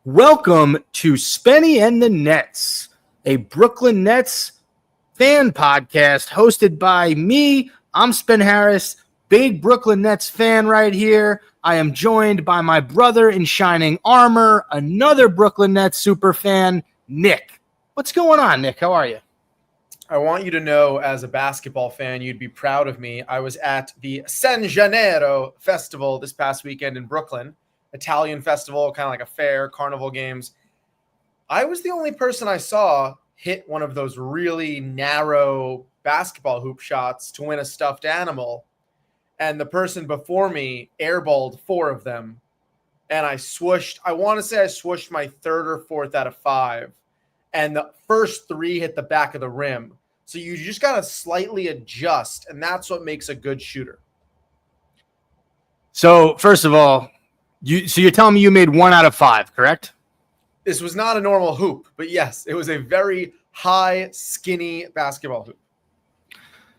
Welcome to Spenny and the Nets, a Brooklyn Nets fan podcast hosted by me. I'm Spen Harris, big Brooklyn Nets fan right here. I am joined by my brother in shining armor, another Brooklyn Nets super fan, Nick. What's going on, Nick? How are you? I want you to know, as a basketball fan, you'd be proud of me. I was at the San Janeiro Festival this past weekend in Brooklyn. Italian festival, kind of like a fair, carnival games. I was the only person I saw hit one of those really narrow basketball hoop shots to win a stuffed animal. And the person before me airballed 4 of them. And I want to say I swooshed my 3rd or 4th out of 5. And the first 3 hit the back of the rim. So you just got to slightly adjust. And that's what makes a good shooter. So, first of all, you're telling me you made 1 out of 5, correct? This was not a normal hoop, but yes, it was a very high, skinny basketball hoop.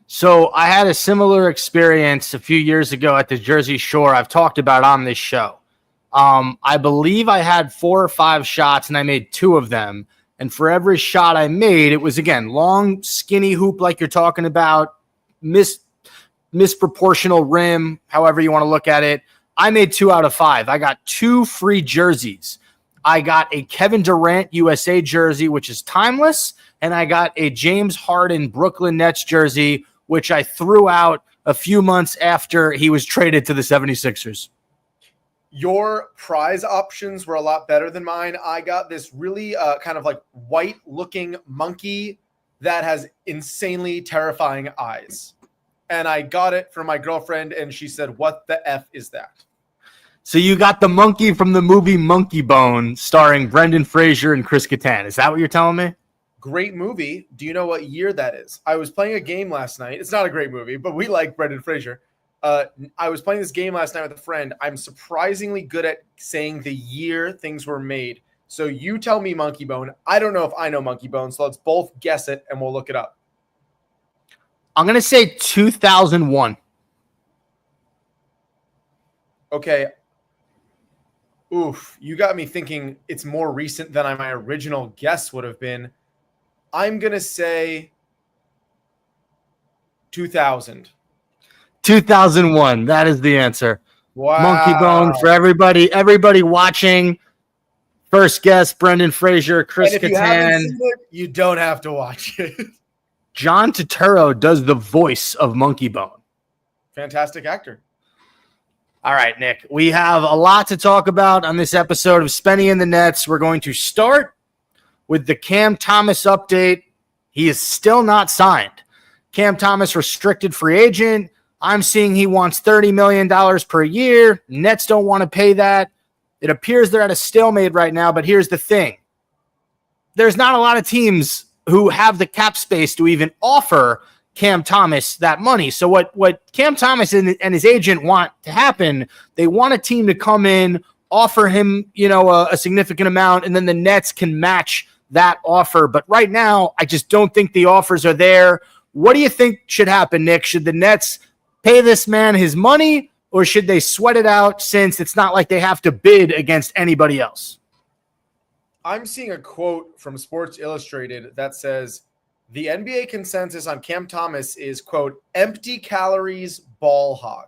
So I had a similar experience a few years ago at the Jersey Shore. I've talked about on this show. I believe I had 4 or 5 shots and I made 2 of them. And for every shot I made, it was, again, long, skinny hoop like you're talking about, misproportional rim, however you want to look at it. I made 2 out of 5. I got 2 free jerseys. I got a Kevin Durant USA jersey, which is timeless, and I got a James Harden Brooklyn Nets jersey, which I threw out a few months after he was traded to the 76ers. Your prize options were a lot better than mine. I got this really kind of like white-looking monkey that has insanely terrifying eyes. And I got it from my girlfriend, and she said, "What the F is that?" So you got the monkey from the movie Monkey Bone, starring Brendan Fraser and Chris Kattan. Is that what you're telling me? Great movie. Do you know what year that is? I was playing a game last night. It's not a great movie, but we like Brendan Fraser. I was playing this game last night with a friend. I'm surprisingly good at saying the year things were made. So you tell me Monkey Bone. I don't know if I know Monkey Bone, so let's both guess it, and we'll look it up. I'm going to say 2001. Okay. Oof, you got me thinking it's more recent than my original guess would have been. I'm going to say 2000. 2001. That is the answer. Wow. Monkey Bone for everybody. Everybody watching. First guess, Brendan Fraser, Chris and if Kattan. You haven't seen it, you don't have to watch it. John Turturro does the voice of Monkey Bone. Fantastic actor. All right, Nick. We have a lot to talk about on this episode of Spenny and the Nets. We're going to start with the Cam Thomas update. He is still not signed. Cam Thomas, restricted free agent. I'm seeing he wants $30 million per year. Nets don't want to pay that. It appears they're at a stalemate right now, but here's the thing. There's not a lot of teams who have the cap space to even offer Cam Thomas that money. So what Cam Thomas and his agent want to happen, they want a team to come in, offer him, a significant amount, and then the Nets can match that offer. But right now, I just don't think the offers are there. What do you think should happen, Nick? Should the Nets pay this man his money, or should they sweat it out since it's not like they have to bid against anybody else? I'm seeing a quote from Sports Illustrated that says, the NBA consensus on Cam Thomas is, quote, empty calories ball hog.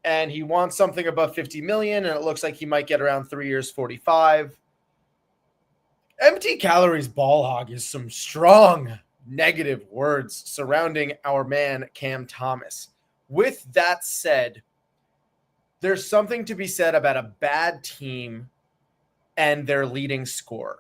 And he wants something above $50 million, and it looks like he might get around 3 years, 45. Empty calories ball hog is some strong negative words surrounding our man Cam Thomas. With that said, there's something to be said about a bad team and their leading scorer.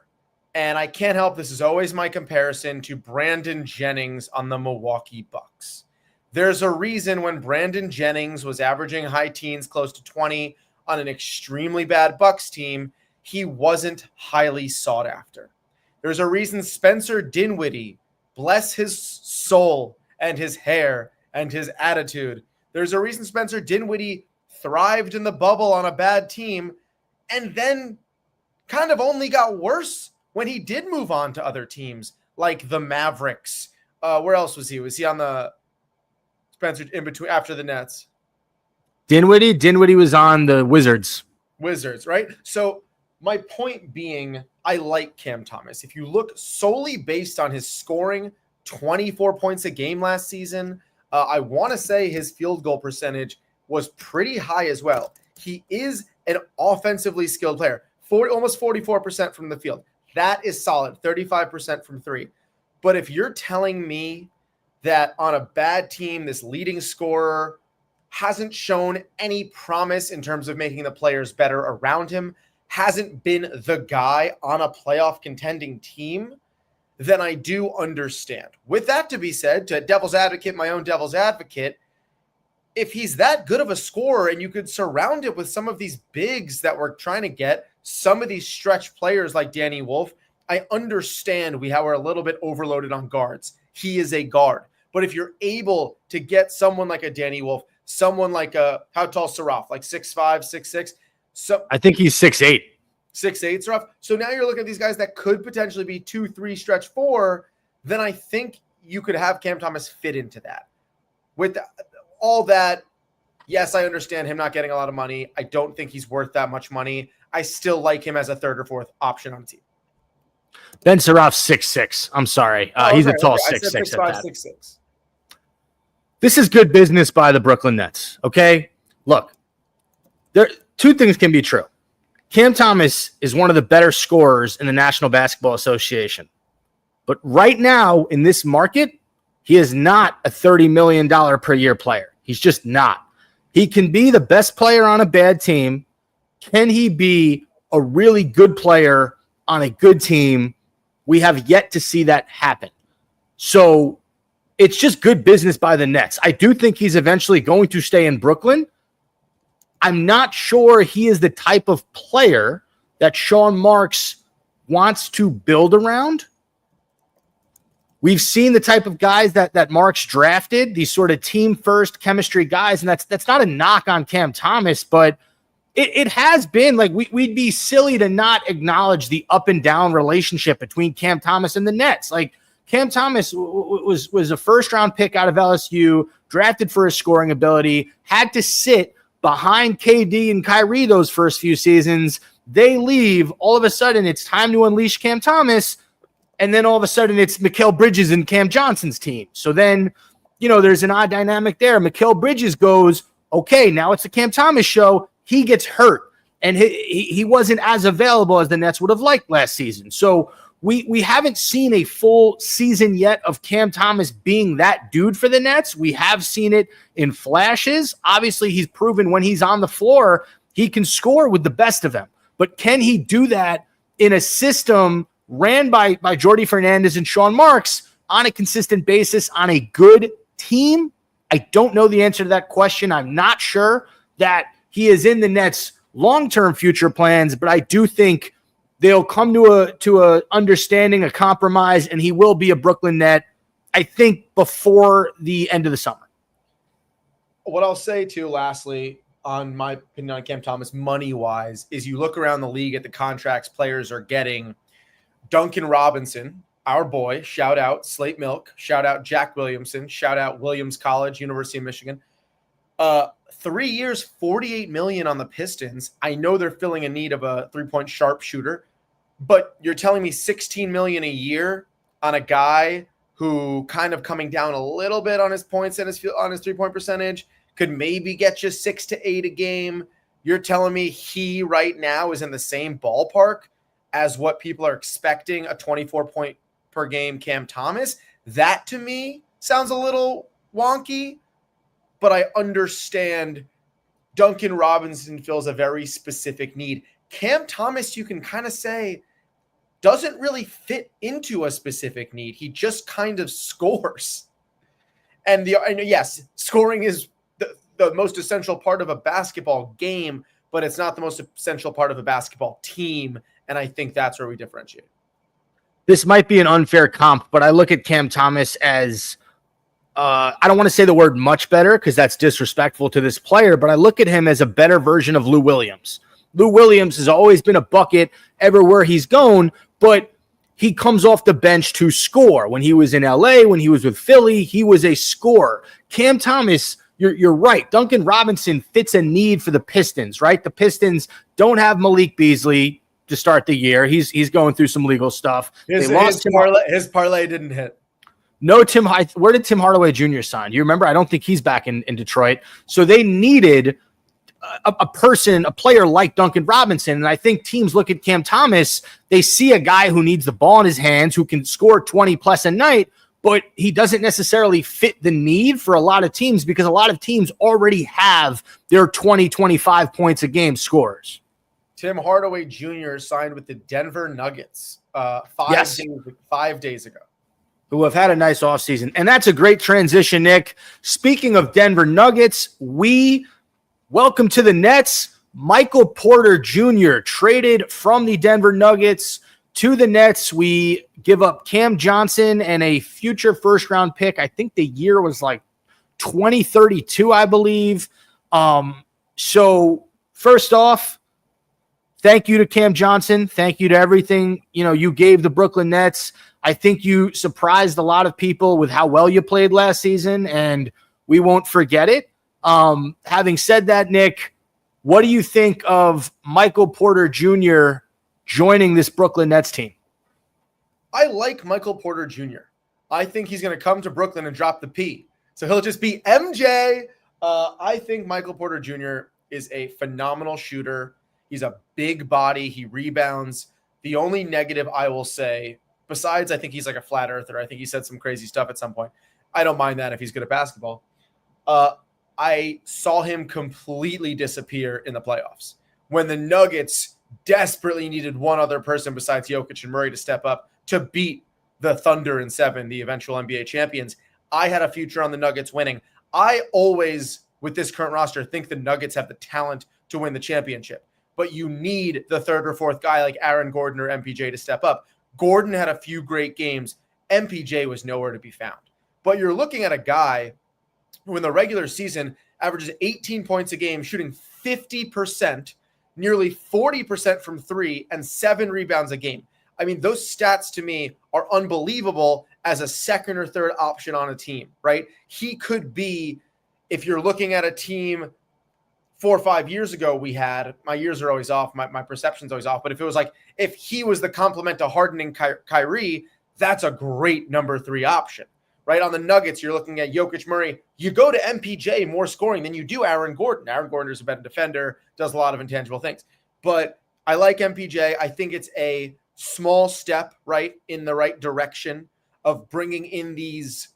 And I can't help, this is always my comparison to Brandon Jennings on the Milwaukee Bucks. There's a reason when Brandon Jennings was averaging high teens, close to 20 on an extremely bad Bucks team, he wasn't highly sought after. There's a reason Spencer Dinwiddie, bless his soul and his hair and his attitude, there's a reason Spencer Dinwiddie thrived in the bubble on a bad team and then kind of only got worse when he did move on to other teams like the Mavericks. Where else was he? Was he on the Spencer in between after the Nets? Dinwiddie was on the Wizards. Wizards, right? So My point being, I like Cam Thomas. If you look solely based on his scoring, 24 points a game last season, I want to say his field goal percentage was pretty high as well. He is an offensively skilled player, almost 44% from the field. That is solid, 35% from three. But if you're telling me that on a bad team, this leading scorer hasn't shown any promise in terms of making the players better around him, hasn't been the guy on a playoff contending team, then I do understand. With that to be said, to devil's advocate, my own devil's advocate, if he's that good of a scorer and you could surround it with some of these bigs that we're trying to get, some of these stretch players like Danny Wolf, I understand we're a little bit overloaded on guards. He is a guard. But if you're able to get someone like a Danny Wolf, someone like how tall Saraf, like 6'5", 6'6", so I think he's 6'8". 6'8" Saraf. So now you're looking at these guys that could potentially be 2-3 stretch 4. Then I think you could have Cam Thomas fit into that. With all that, yes, I understand him not getting a lot of money. I don't think he's worth that much money. I still like him as a third or fourth option on the team. Ben Saraf's 6'6". I'm sorry. He's a tall 6'6" at that. 6'6". This is good business by the Brooklyn Nets, okay? Look, two things can be true. Cam Thomas is one of the better scorers in the National Basketball Association. But right now, in this market, he is not a $30 million per year player. He's just not. He can be the best player on a bad team. Can he be a really good player on a good team? We have yet to see that happen. So it's just good business by the Nets. I do think he's eventually going to stay in Brooklyn. I'm not sure he is the type of player that Sean Marks wants to build around. We've seen the type of guys that Marks drafted, these sort of team-first chemistry guys, and that's not a knock on Cam Thomas, but it has been like we'd be silly to not acknowledge the up and down relationship between Cam Thomas and the Nets. Like Cam Thomas was a first-round pick out of LSU, drafted for his scoring ability, had to sit behind KD and Kyrie those first few seasons. They leave. All of a sudden, it's time to unleash Cam Thomas. And then all of a sudden, it's Mikal Bridges and Cam Johnson's team. So then, there's an odd dynamic there. Mikal Bridges goes, okay, now it's the Cam Thomas show. He gets hurt. And he wasn't as available as the Nets would have liked last season. So we haven't seen a full season yet of Cam Thomas being that dude for the Nets. We have seen it in flashes. Obviously, he's proven when he's on the floor, he can score with the best of them. But can he do that in a system ran by Jordy Fernandez and Sean Marks on a consistent basis on a good team? I don't know the answer to that question. I'm not sure that he is in the Nets' long-term future plans, but I do think they'll come to a understanding, a compromise, and he will be a Brooklyn Net, I think, before the end of the summer. What I'll say, too, lastly, on my opinion on Cam Thomas, money-wise, is you look around the league at the contracts players are getting. Duncan Robinson, our boy, shout out Slate Milk, shout out Jack Williamson, shout out Williams College, University of Michigan. 3 years, $48 million on the Pistons. I know they're filling a need of a three-point sharpshooter, but you're telling me $16 million a year on a guy who kind of coming down a little bit on his points and on his three-point percentage could maybe get you 6 to 8 a game. You're telling me he right now is in the same ballpark as what people are expecting a 24-point per game Cam Thomas? That to me sounds a little wonky, but I understand Duncan Robinson fills a very specific need. Cam Thomas, you can kind of say, doesn't really fit into a specific need. He just kind of scores. And yes, scoring is the most essential part of a basketball game, but it's not the most essential part of a basketball team. And I think that's where we differentiate. This might be an unfair comp, but I look at Cam Thomas as, I don't want to say the word much better because that's disrespectful to this player, but I look at him as a better version of Lou Williams. Lou Williams has always been a bucket everywhere he's gone, but he comes off the bench to score. When he was in LA, when he was with Philly, he was a scorer. Cam Thomas, you're right. Duncan Robinson fits a need for the Pistons, right? The Pistons don't have Malik Beasley. to start the year. He's going through some legal stuff. His parlay didn't hit. No, where did Tim Hardaway Jr. sign? You remember? I don't think he's back in Detroit. So they needed a player like Duncan Robinson. And I think teams look at Cam Thomas, they see a guy who needs the ball in his hands, who can score 20 plus a night, but he doesn't necessarily fit the need for a lot of teams because a lot of teams already have their 20, 25 points a game scorers. Tim Hardaway Jr. signed with the Denver Nuggets 5 days ago. Who have had a nice offseason. And that's a great transition, Nick. Speaking of Denver Nuggets, we welcome to the Nets. Michael Porter Jr. traded from the Denver Nuggets to the Nets. We give up Cam Johnson and a future first-round pick. I think the year was like 2032, I believe. So first off, thank you to Cam Johnson. Thank you to everything you gave the Brooklyn Nets. I think you surprised a lot of people with how well you played last season, and we won't forget it. Having said that, Nick, what do you think of Michael Porter Jr. joining this Brooklyn Nets team? I like Michael Porter Jr. I think he's going to come to Brooklyn and drop the P. So he'll just be MJ. I think Michael Porter Jr. is a phenomenal shooter. He's a big body. He rebounds. The only negative I will say, besides I think he's like a flat earther, I think he said some crazy stuff at some point. I don't mind that if he's good at basketball. I saw him completely disappear in the playoffs when the Nuggets desperately needed one other person besides Jokic and Murray to step up to beat the Thunder in 7, the eventual NBA champions. I had a future on the Nuggets winning. I always, with this current roster, think the Nuggets have the talent to win the championship, but you need the third or fourth guy like Aaron Gordon or MPJ to step up. Gordon had a few great games. MPJ was nowhere to be found. But you're looking at a guy who in the regular season averages 18 points a game, shooting 50%, nearly 40% from 3, and 7 rebounds a game. I mean, those stats to me are unbelievable as a second or third option on a team, right? He could be, if you're looking at a team 4 or 5 years ago, my years are always off, my perception's always off, but if it was like, if he was the complement to Harden and Kyrie, that's a great number 3 option, right? On the Nuggets, you're looking at Jokic, Murray. You go to MPJ, more scoring than you do Aaron Gordon. Aaron Gordon is a better defender, does a lot of intangible things. But I like MPJ. I think it's a small step, right, in the right direction of bringing in these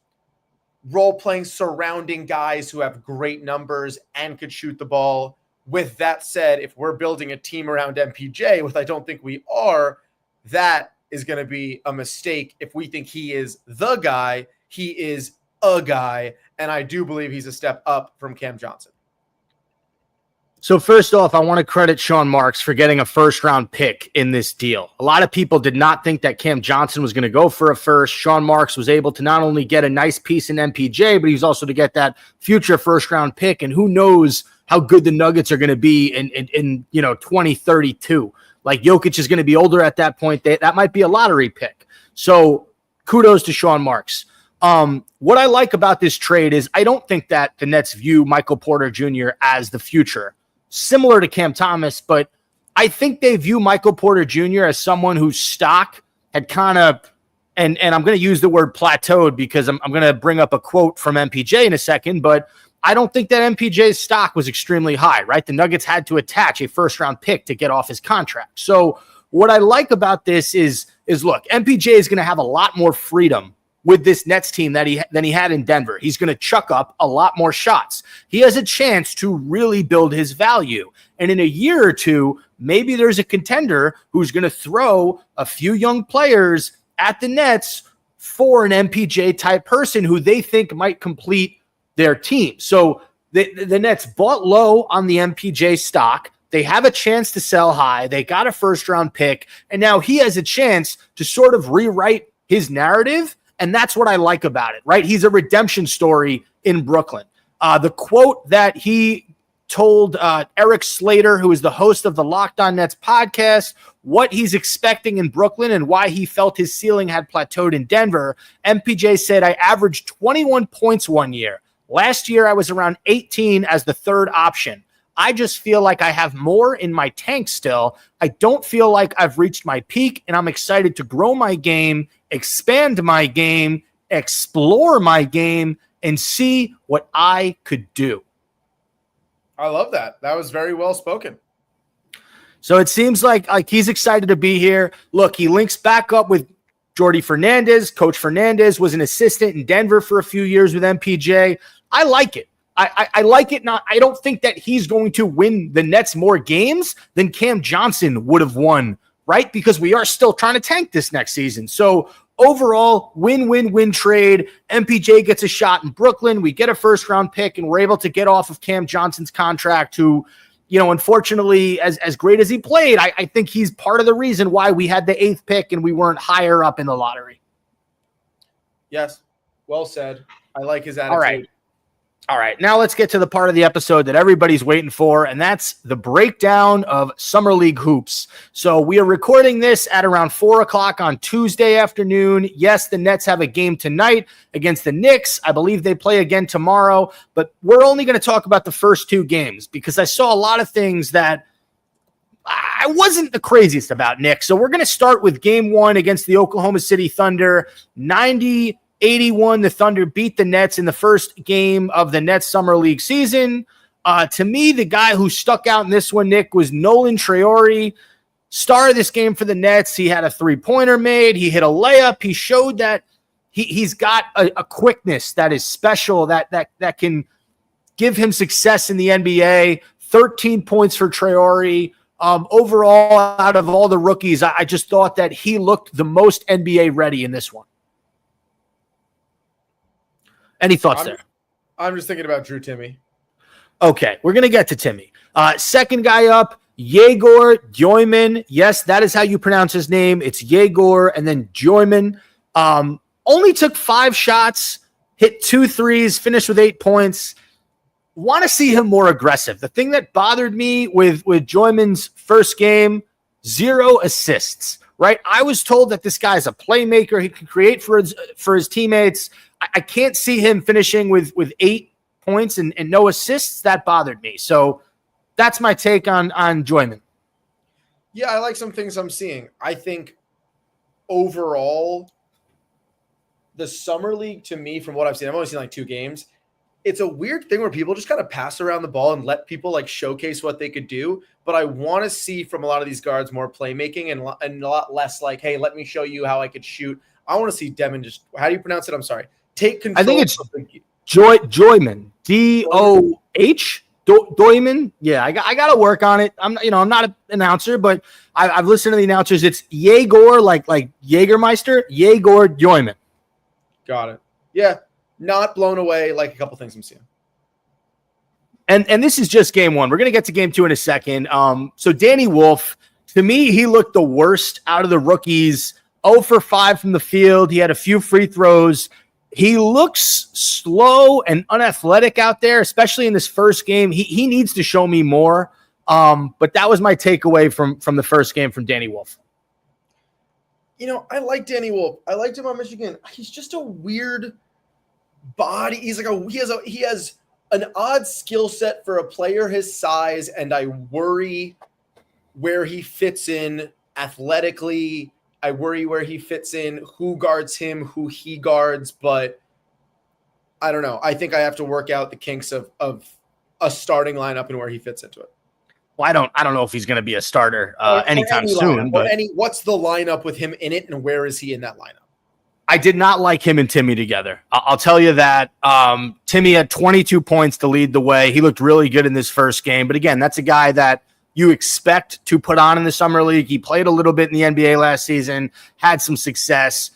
role-playing surrounding guys who have great numbers and could shoot the ball. With that said, if we're building a team around MPJ, which I don't think we are, that is going to be a mistake. If we think he is the guy, he is a guy, and I do believe he's a step up from Cam Johnson. So first off, I want to credit Sean Marks for getting a first-round pick in this deal. A lot of people did not think that Cam Johnson was going to go for a first. Sean Marks was able to not only get a nice piece in MPJ, but he was also to get that future first-round pick, and who knows how good the Nuggets are going to be in 2032. Like, Jokic is going to be older at that point. That might be a lottery pick. So kudos to Sean Marks. What I like about this trade is I don't think that the Nets view Michael Porter Jr. as the future, similar to Cam Thomas, but I think they view Michael Porter Jr. as someone whose stock had kind of, and I'm going to use the word plateaued because I'm going to bring up a quote from MPJ in a second, but I don't think that MPJ's stock was extremely high, right? The Nuggets had to attach a first-round pick to get off his contract. So what I like about this is look, MPJ is going to have a lot more freedom with this Nets team than he had in Denver. He's going to chuck up a lot more shots. He has a chance to really build his value. And in a year or two, maybe there's a contender who's going to throw a few young players at the Nets for an MPJ type person who they think might complete their team. So the Nets bought low on the MPJ stock. They have a chance to sell high. They got a first round pick. And now he has a chance to sort of rewrite his narrative. And that's what I like about it, right? He's a redemption story in Brooklyn. The quote that he told Eric Slater, who is the host of the Locked On Nets podcast, what he's expecting in Brooklyn and why he felt his ceiling had plateaued in Denver. MPJ said, I averaged 21 points one year. Last year, I was around 18 as the third option. I just feel like I have more in my tank still. I don't feel like I've reached my peak, and I'm excited to grow my game, expand my game, explore my game, and see what I could do. I love that. That was very well spoken. So it seems like he's excited to be here. Look, he links back up with Jordy Fernandez. Coach Fernandez was an assistant in Denver for a few years with MPJ. I like it. I like it. I don't think that he's going to win the Nets more games than Cam Johnson would have won, right? Because we are still trying to tank this next season. So overall, win-win-win trade. MPJ gets a shot in Brooklyn. We get a first-round pick, and we're able to get off of Cam Johnson's contract, who, unfortunately, as great as he played, I think he's part of the reason why we had the 8th pick and we weren't higher up in the lottery. Yes, well said. I like his attitude. All right, now let's get to the part of the episode that everybody's waiting for, and that's the breakdown of Summer League hoops. So we are recording this at around 4 o'clock on Tuesday afternoon. Yes, the Nets have a game tonight against the Knicks. I believe they play again tomorrow, but we're only going to talk about the first 2 games because I saw a lot of things that I wasn't the craziest about, Nick. So we're going to start with game 1 against the Oklahoma City Thunder. 90-81, the Thunder beat the Nets in the first game of the Nets Summer League season. To me, the guy who stuck out in this one, Nick, was Nolan Traore. Star of this game for the Nets. He had a 3-pointer made. He hit a layup. He showed that he's got a quickness that is special, that can give him success in the NBA. 13 points for Traore. Overall, out of all the rookies, I just thought that he looked the most NBA ready in this one. Any thoughts there? I'm just thinking about Drew Timmy. Okay, we're going to get to Timmy. Second guy up, Yegor Djoiman. Yes, that is how you pronounce his name. It's Yegor and then Djoiman. Only took 5 shots, hit 2 threes, finished with 8 points. Want to see him more aggressive. The thing that bothered me with Djoiman's first game, 0 assists, right? I was told that this guy's a playmaker. He can create for his teammates. I can't see him finishing with 8 points and no assists. That bothered me. So that's my take on Djoiman. Yeah, I like some things I'm seeing. I think overall, the Summer League, to me, from what I've seen, I've only seen like 2 games. It's a weird thing where people just kind of pass around the ball and let people like showcase what they could do. But I want to see from a lot of these guards more playmaking and a lot less like, hey, let me show you how I could shoot. I want to see Devin just, how do you pronounce it? I'm sorry. Take control. I think it's Djoiman. D-O-H? Djoiman? Yeah, I got to work on it. I'm not an announcer, but I've listened to the announcers. It's Yegor, like Jägermeister, Yegor Djoiman. Got it. Yeah. Not blown away like a couple things I'm seeing. And this is just game 1. We're going to get to game 2 in a second. So Danny Wolf, to me, he looked the worst out of the rookies. 0 for 5 from the field. He had a few free throws. He looks slow and unathletic out there, especially in this first game. He needs to show me more. But that was my takeaway from the first game from Danny Wolf. I like Danny Wolf. I liked him on Michigan. He's just a weird body. He's like he has an odd skill set for a player his size, and I worry where he fits in athletically. I worry where he fits in, who guards him, who he guards, but I don't know. I think I have to work out the kinks of a starting lineup and where he fits into it. Well, I don't know if he's going to be a starter anytime soon. But what's the lineup with him in it, and where is he in that lineup? I did not like him and Timmy together. I'll tell you that. Timmy had 22 points to lead the way. He looked really good in this first game. But again, that's a guy that you expect to put on in the Summer League. He played a little bit in the NBA last season, had some success.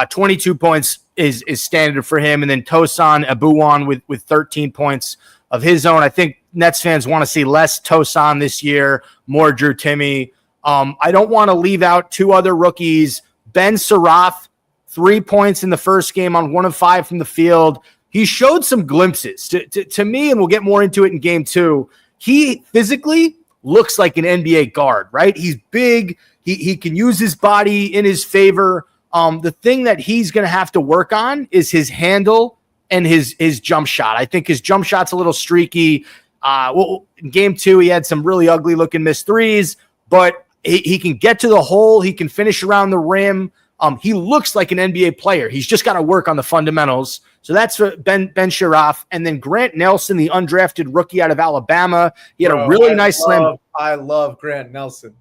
22 points is standard for him. And then Tosan Abuwan with 13 points of his own. I think Nets fans want to see less Tosan this year, more Drew Timmy. I don't want to leave out 2 other rookies. Ben Sarath, 3 points in the first game on 1 of 5 from the field. He showed some glimpses to me, and we'll get more into it in game 2. He physically looks like an NBA guard, right? He's big. He can use his body in his favor. The thing that he's going to have to work on is his handle and his jump shot. I think his jump shot's a little streaky. Well, in game 2, he had some really ugly looking missed threes, but he can get to the hole. He can finish around the rim. He looks like an NBA player. He's just got to work on the fundamentals. So that's for Ben Sharaf. And then Grant Nelson, the undrafted rookie out of Alabama. He had a really nice slam. I love Grant Nelson.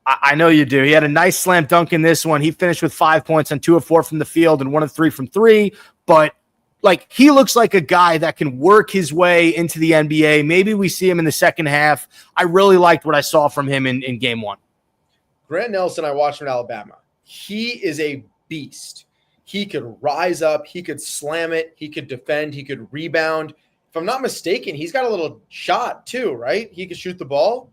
I know you do. He had a nice slam dunk in this one. He finished with 5 points on 2 of 4 from the field and 1 of 3 from 3. But like, he looks like a guy that can work his way into the NBA. Maybe we see him in the second half. I really liked what I saw from him in game 1. Grant Nelson, I watched him in Alabama. He is a beast. He could rise up. He could slam it. He could defend. He could rebound. If I'm not mistaken, he's got a little shot too, right? He could shoot the ball.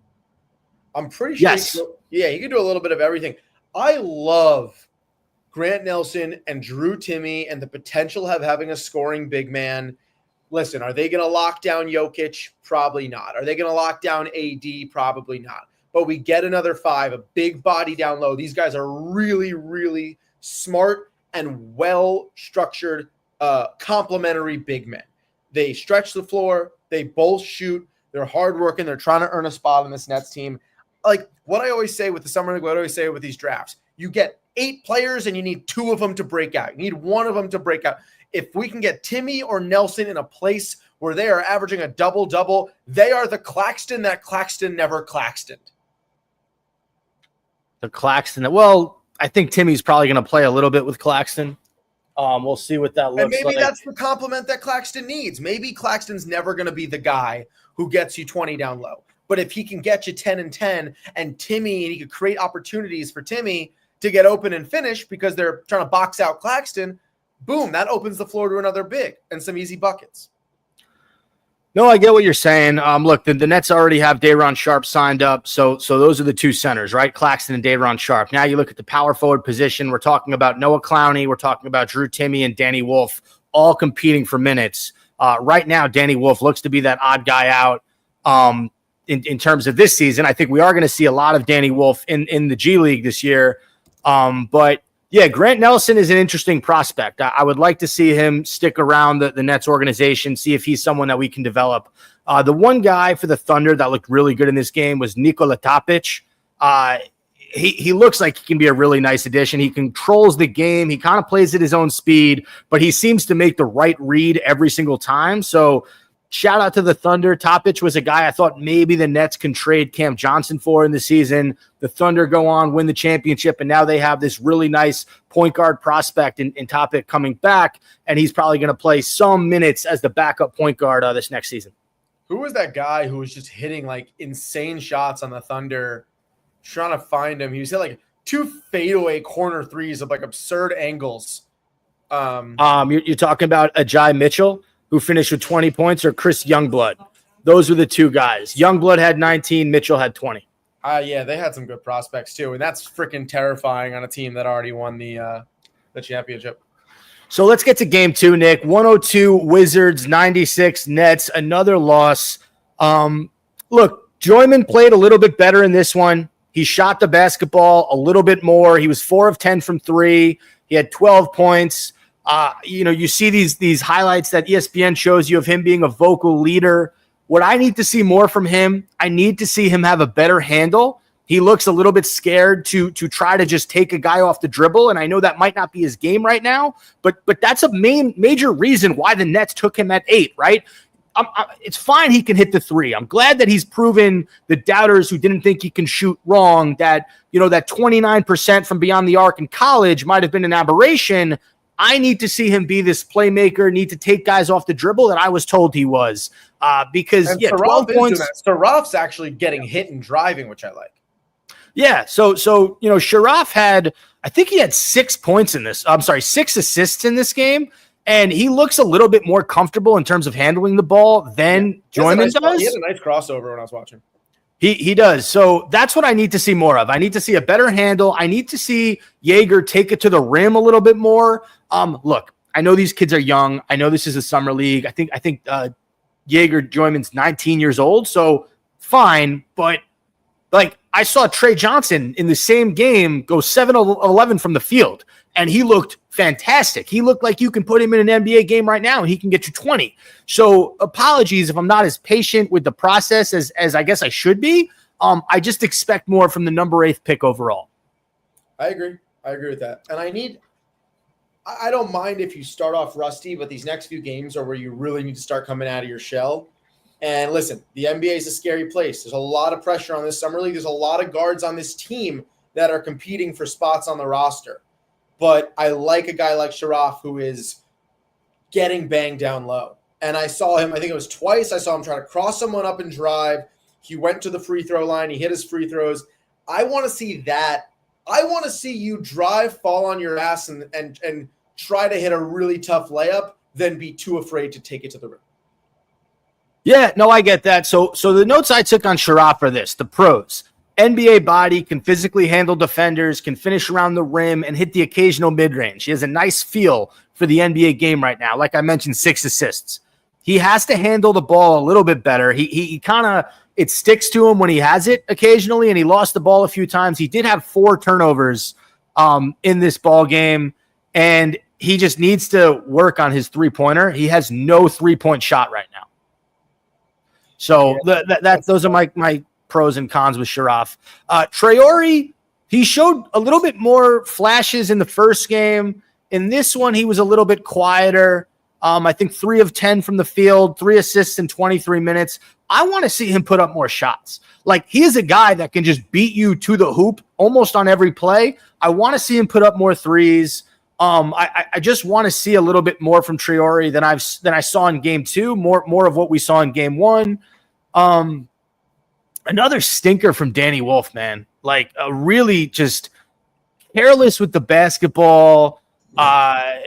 I'm pretty sure. Yes. He could do a little bit of everything. I love Grant Nelson and Drew Timme and the potential of having a scoring big man. Listen, are they going to lock down Jokic? Probably not. Are they going to lock down AD? Probably not. But we get another 5, a big body down low. These guys are really, really smart and well-structured, complementary big men. They stretch the floor. They both shoot. They're hardworking. They're trying to earn a spot on this Nets team. Like what I always say with the summer league, what I always say with these drafts, you get 8 players and you need 2 of them to break out. You need 1 of them to break out. If we can get Timme or Nelson in a place where they are averaging a double-double, they are the Claxton that Claxton never Claxtoned. The Claxton. Well, I think Timmy's probably going to play a little bit with Claxton. We'll see what that looks like. And maybe that's the compliment that Claxton needs. Maybe Claxton's never going to be the guy who gets you 20 down low. But if he can get you 10 and 10 and Timme, and he could create opportunities for Timme to get open and finish because they're trying to box out Claxton, boom, that opens the floor to another big and some easy buckets. No, I get what you're saying. Look, the Nets already have Day'Ron Sharpe signed up, so those are the 2 centers, right? Claxton and Day'Ron Sharpe. Now you look at the power forward position. We're talking about Noah Clowney. We're talking about Drew Timme and Danny Wolf, all competing for minutes. Right now, Danny Wolf looks to be that odd guy out in terms of this season. I think we are going to see a lot of Danny Wolf in the G League this year. But yeah, Grant Nelson is an interesting prospect. I would like to see him stick around the Nets organization, see if he's someone that we can develop. The one guy for the Thunder that looked really good in this game was Nikola Topic. He looks like he can be a really nice addition. He controls the game. He kind of plays at his own speed, but he seems to make the right read every single time. So shout out to the Thunder. Topic was a guy I thought maybe the Nets can trade Cam Johnson for in the season. The Thunder go on, win the championship, and now they have this really nice point guard prospect in Topic coming back, and he's probably going to play some minutes as the backup point guard this next season. Who was that guy who was just hitting like insane shots on the Thunder? Trying to find him. He was hit like 2 fadeaway corner threes of like absurd angles. You're talking about Ajay Mitchell, who finished with 20 points, or Chris Youngblood. Those were the 2 guys. Youngblood had 19, Mitchell had 20. Yeah, they had some good prospects too, and that's freaking terrifying on a team that already won the championship. So let's get to game 2, Nick. 102 Wizards, 96 Nets, another loss. Look, Joyman played a little bit better in this one. He shot the basketball a little bit more. He was 4 of 10 from 3. He had 12 points. You see these highlights that ESPN shows you of him being a vocal leader. What I need to see more from him, I need to see him have a better handle. He looks a little bit scared to try to just take a guy off the dribble, and I know that might not be his game right now, but that's a major reason why the Nets took him at 8, right? It's fine he can hit the 3. I'm glad that he's proven the doubters who didn't think he can shoot wrong that, that 29% from beyond the arc in college might have been an aberration. I need to see him be this playmaker, need to take guys off the dribble that I was told he was. Because, 12 points. Sharaf's actually getting hit and driving, which I like. Yeah, so Sharaf had, I think he had 6 points in this. I'm sorry, 6 assists in this game. And he looks a little bit more comfortable in terms of handling the ball than Joyman does. He had a nice crossover when I was watching. He does. So that's what I need to see more of. I need to see a better handle. I need to see Jaeger take it to the rim a little bit more. Look, I know these kids are young. I know this is a summer league. I think Jaeger Joyman's 19 years old. So fine, but Like, I saw Trey Johnson in the same game go 7-11 from the field, and he looked fantastic. He looked like you can put him in an NBA game right now, and he can get you 20. So apologies if I'm not as patient with the process as I guess I should be. I just expect more from the number 8 pick overall. I agree with that. And I don't mind if you start off rusty, but these next few games are where you really need to start coming out of your shell. And listen, the NBA is a scary place. There's a lot of pressure on this summer league. There's a lot of guards on this team that are competing for spots on the roster. But I like a guy like Sharaf who is getting banged down low. And I saw him, I think it was twice, I saw him try to cross someone up and drive. He went to the free throw line. He hit his free throws. I want to see that. I want to see you drive, fall on your ass, and try to hit a really tough layup than be too afraid to take it to the rim. Yeah, no, I get that. So the notes I took on Sharaf are this: the pros. NBA body, can physically handle defenders, can finish around the rim, and hit the occasional mid-range. He has a nice feel for the NBA game right now. Like I mentioned, 6 assists. He has to handle the ball a little bit better. He kind of, it sticks to him when he has it occasionally, and he lost the ball a few times. He did have 4 turnovers in this ball game, and he just needs to work on his three-pointer. He has no three-point shot right now. So those are my pros and cons with Sharaf. Traore, he showed a little bit more flashes in the first game. In this one, he was a little bit quieter. I think 3 of 10 from the field, 3 assists in 23 minutes. I want to see him put up more shots. Like, he is a guy that can just beat you to the hoop almost on every play. I want to see him put up more threes. I just want to see a little bit more from Traore than I saw in game 2, more of what we saw in game 1. Another stinker from Danny Wolf, man. Like, a really just careless with the basketball. A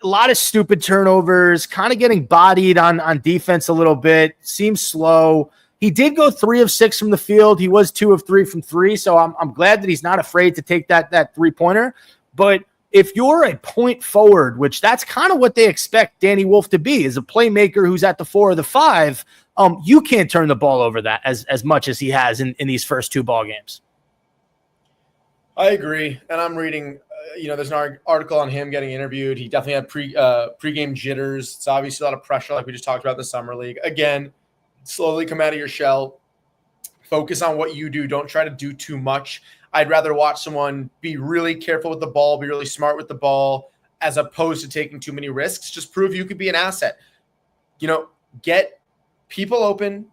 lot of stupid turnovers, kind of getting bodied on defense a little bit, seems slow. He did go 3 of 6 from the field. He was 2 of 3 from 3, so I'm glad that he's not afraid to take that three-pointer. But if you're a point forward, which that's kind of what they expect Danny Wolf to be, is a playmaker who's at the 4 or the 5, you can't turn the ball over that as much as he has in these first 2 ball games. I agree, and I'm reading there's an article on him getting interviewed. He definitely had pregame jitters. It's obviously a lot of pressure, like we just talked about in the summer league. Again, slowly come out of your shell. Focus on what you do. Don't try to do too much. I'd rather watch someone be really careful with the ball, be really smart with the ball, as opposed to taking too many risks. Just prove you could be an asset. Get people open.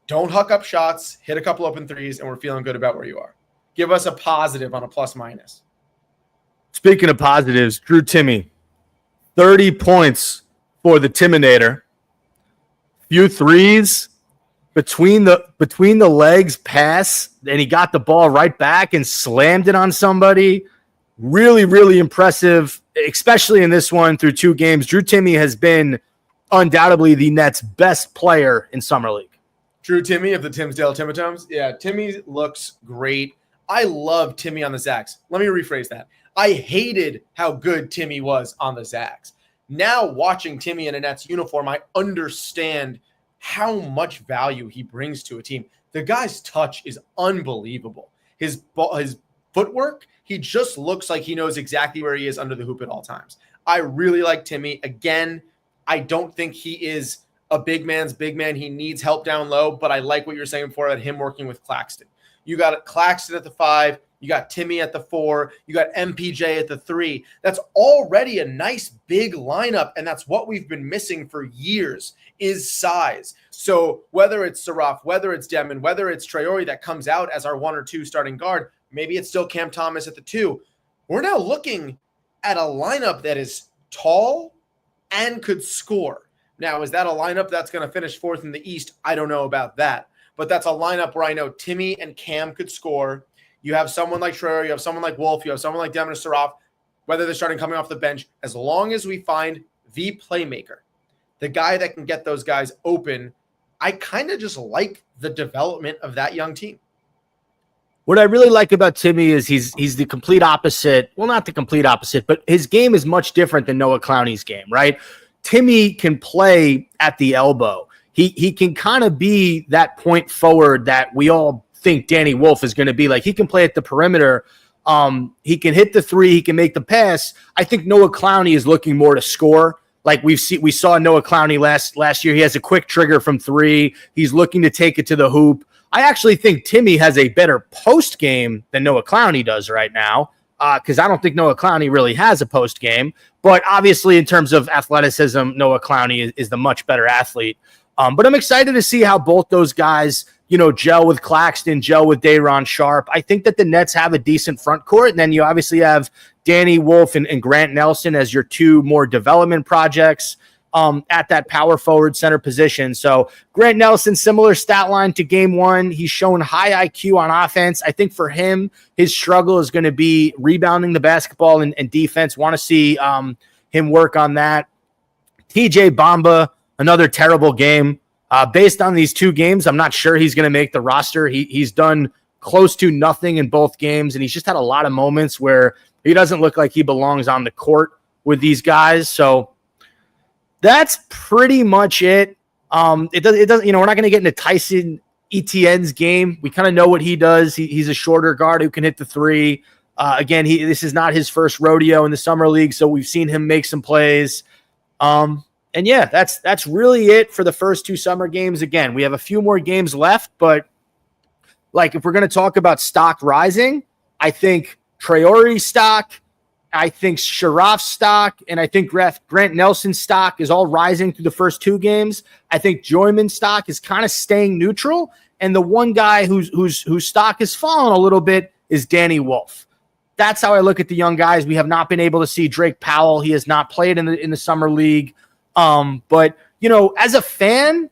Don't huck up shots. Hit a couple open threes, and we're feeling good about where you are. Give us a positive on a plus-minus. Speaking of positives, Drew Timme, 30 points for the Timinator. Few threes, between the legs pass, and he got the ball right back and slammed it on somebody. Really, really impressive, especially in this one through 2 games. Drew Timme has been undoubtedly the Nets' best player in Summer League. Drew Timme of the Timsdale Timatomes. Yeah, Timme looks great. I love Timme on the Zags. Let me rephrase that. I hated how good Timme was on the Zags. Now watching Timme in a Nets uniform, I understand how much value he brings to a team. The guy's touch is unbelievable. His footwork, he just looks like he knows exactly where he is under the hoop at all times. I really like Timme. Again, I don't think he is a big man's big man. He needs help down low, but I like what you're saying before about him working with Claxton. You got Claxton at the 5. You got Timme at the 4. You got MPJ at the 3. That's already a nice big lineup, and that's what we've been missing for years is size. So whether it's Sharaf, whether it's Demon, whether it's Traore that comes out as our 1 or 2 starting guard, maybe it's still Cam Thomas at the 2. We're now looking at a lineup that is tall and could score. Now, is that a lineup that's going to finish 4th in the East? I don't know about that. But that's a lineup where I know Timme and Cam could score. You have someone like Traore, you have someone like Wolf, you have someone like Demon or Sharaf, whether they're starting coming off the bench, as long as we find the playmaker, the guy that can get those guys open, I kind of just like the development of that young team. What I really like about Timme is he's the complete opposite. Well, not the complete opposite, but his game is much different than Noah Clowney's game, right? Timme can play at the elbow. He can kind of be that point forward that we all think Danny Wolf is going to be like. He can play at the perimeter. He can hit the three. He can make the pass. I think Noah Clowney is looking more to score. Like we saw Noah Clowney last year. He has a quick trigger from three. He's looking to take it to the hoop. I actually think Timmy has a better post game than Noah Clowney does right now, because I don't think Noah Clowney really has a post game. But obviously, in terms of athleticism, Noah Clowney is the much better athlete. But I'm excited to see how both those guys, gel with Claxton, gel with Day'Ron Sharpe. I think that the Nets have a decent front court, and then you obviously have Danny Wolf and Grant Nelson as your two more development projects at that power forward center position. So Grant Nelson, similar stat line to game one. He's shown high IQ on offense. I think for him, his struggle is going to be rebounding the basketball and defense. Want to see him work on that. TJ Bamba, another terrible game. Based on these two games, I'm not sure he's going to make the roster. He's done close to nothing in both games, and he's just had a lot of moments where he doesn't look like he belongs on the court with these guys. So that's pretty much it. It doesn't. We're not going to get into Tyson Etienne's game. We kind of know what he does. He's a shorter guard who can hit the three. Again, this is not his first rodeo in the summer league, so we've seen him make some plays. And yeah, that's really it for the first two summer games. Again, we have a few more games left, but like if we're going to talk about stock rising, I think Traore stock, I think Sharaf stock, and I think Grant Nelson stock is all rising through the first two games. I think Joyman stock is kind of staying neutral, and the one guy whose stock has fallen a little bit is Danny Wolf. That's how I look at the young guys. We have not been able to see Drake Powell. He has not played in the summer league. But as a fan,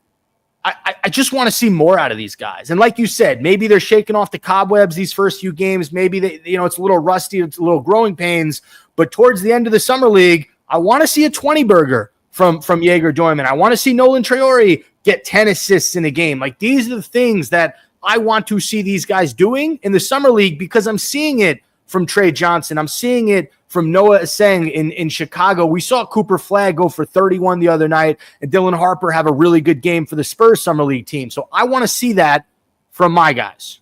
I just want to see more out of these guys. And like you said, maybe they're shaking off the cobwebs these first few games. Maybe it's a little rusty. It's a little growing pains, but towards the end of the summer league, I want to see a 20 burger from Jaeger Doyman. I want to see Nolan Traore get 10 assists in a game. Like these are the things that I want to see these guys doing in the summer league, because I'm seeing it from Trey Johnson. I'm seeing it from Noah Aseng in Chicago. We saw Cooper Flagg go for 31 the other night, and Dylan Harper have a really good game for the Spurs Summer League team. So I want to see that from my guys.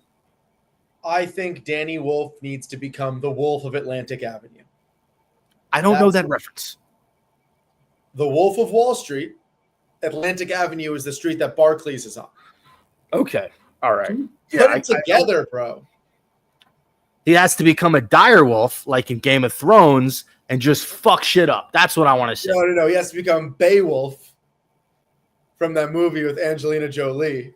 I think Danny Wolf needs to become the Wolf of Atlantic Avenue. I don't know that reference. The Wolf of Wall Street. Atlantic Avenue is the street that Barclays is on. Okay. All right. Put it together, bro. He has to become a dire wolf like in Game of Thrones and just fuck shit up. That's what I want to say. No. He has to become Beowulf from that movie with Angelina Jolie.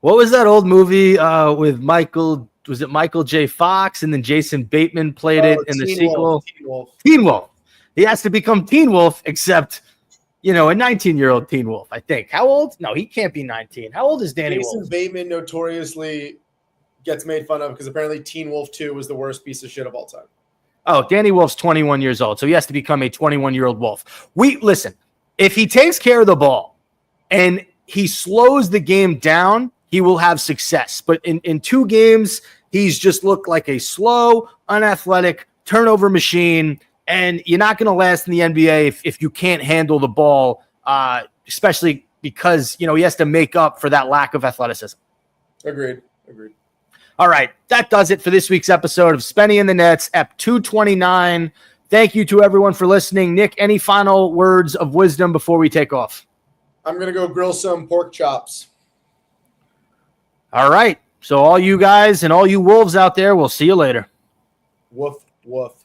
What was that old movie with Michael? Was it Michael J. Fox? And then Jason Bateman played it in the sequel. Teen Wolf. He has to become Teen Wolf, except, a 19-year-old Teen Wolf, I think. How old? No, he can't be 19. How old is Danny Wolf? Jason Bateman notoriously gets made fun of because apparently Teen Wolf 2 was the worst piece of shit of all time. Oh, Danny Wolf's 21 years old, so he has to become a 21-year-old Wolf. Listen, if he takes care of the ball and he slows the game down, he will have success. But in two games, he's just looked like a slow, unathletic turnover machine, and you're not going to last in the NBA if you can't handle the ball, especially because, he has to make up for that lack of athleticism. Agreed. All right, that does it for this week's episode of Spenny and the Nets, Ep 229. Thank you to everyone for listening. Nick, any final words of wisdom before we take off? I'm going to go grill some pork chops. All right, so all you guys and all you wolves out there, we'll see you later. Woof, woof.